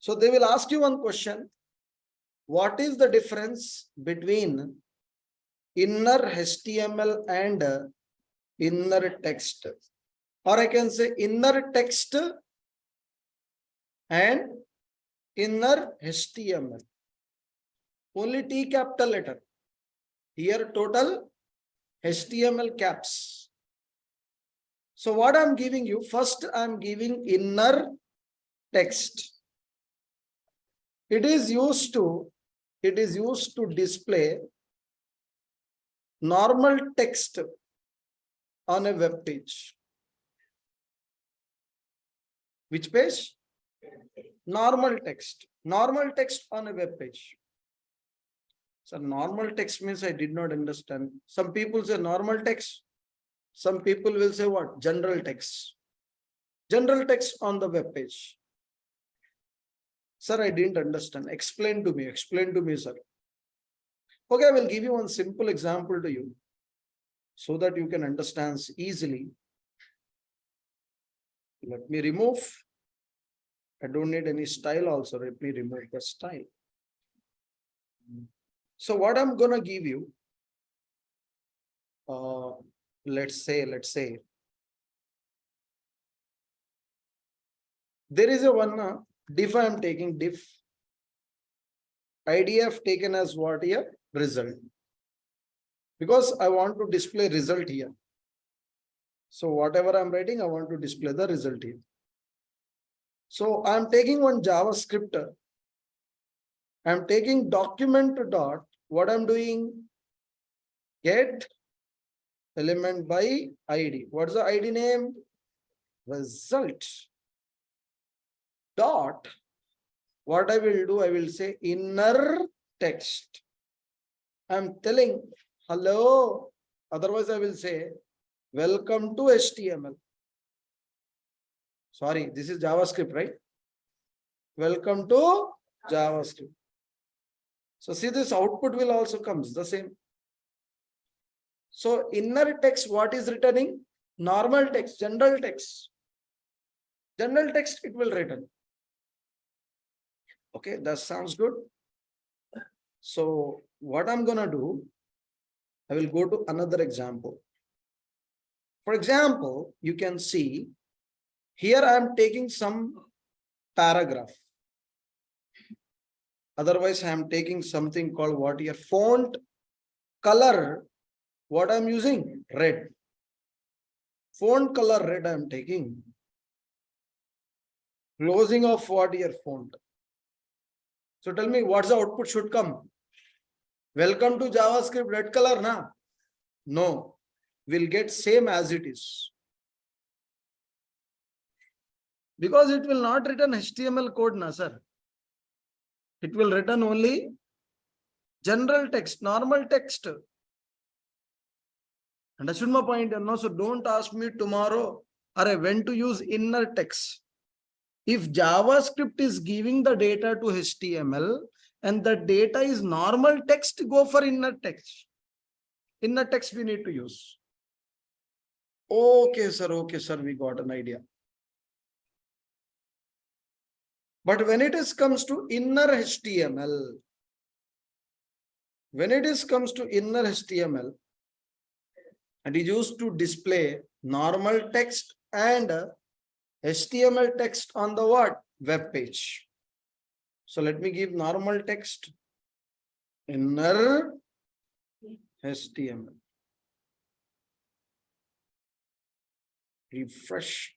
So they will ask you one question. What is the difference between inner HTML and inner text? Or I can say inner text and inner HTML. Only T capital letter. Here total HTML caps. So what I'm giving you, first I'm giving inner text. It is used to display normal text on a web page. Which page? Normal text. Normal text on a web page. So normal text means I did not understand. Some people say normal text. Some people will say what? General text. General text on the web page. Sir, I didn't understand. Explain to me, sir. Okay, I will give you one simple example to you so that you can understand easily. Let me remove. I don't need any style also. Let me remove the style. So what I'm gonna give you, let's say, there is a one diff I am taking diff. IDF taken as what here? Result. Because I want to display result here. So whatever I'm writing, I want to display the result here. So I'm taking one JavaScript. I'm taking document dot. What I'm doing? Get element by ID. What's the ID name? Result. Dot. What I will do, I will say inner text. I'm telling hello. Otherwise, I will say welcome to HTML. Sorry, this is JavaScript, right? Welcome to JavaScript. So see, this output will also comes the same. So inner text, what is returning? Normal text, general text. General text, it will return. Okay, that sounds good. So what I'm gonna do, I will go to another example. For example, you can see here I am taking some paragraph. Otherwise, I am taking something called what here? Font color. What I'm using? Red. Font color red I am taking. Closing of what here? Font. So tell me what's the output should come? Welcome to JavaScript, red color, na? No, we'll get same as it is. Because it will not return HTML code, na sir. It will return only general text, normal text. Understood my point? No, so don't ask me tomorrow or when to use inner text. If JavaScript is giving the data to HTML and the data is normal text, go for inner text. Inner text we need to use. Okay, sir, we got an idea. But when it comes to inner HTML, and it used to display normal text and HTML text on the what? Web page. So let me give normal text, inner HTML. Refresh.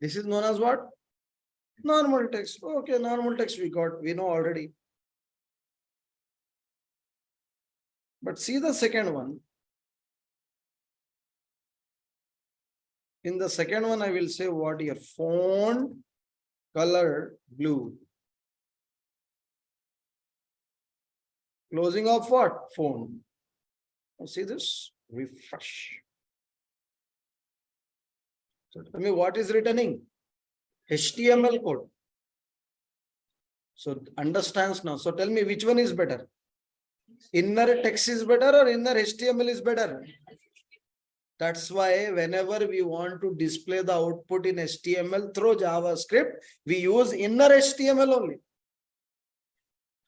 This is known as what? Normal text. Okay, normal text we know already. But see the second one. In the second one, I will say what here? Font color blue. Closing of what? Font. See this? Refresh. So tell me what is returning? HTML code. So understands now. So tell me which one is better? Inner text is better or inner HTML is better? That's why whenever we want to display the output in HTML through JavaScript, we use inner HTML only.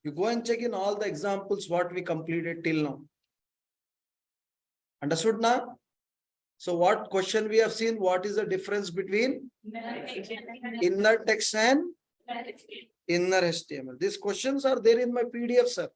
You go and check in all the examples what we completed till now. Understood now? So what question we have seen? What is the difference between inner text and inner HTML? These questions are there in my PDF, sir.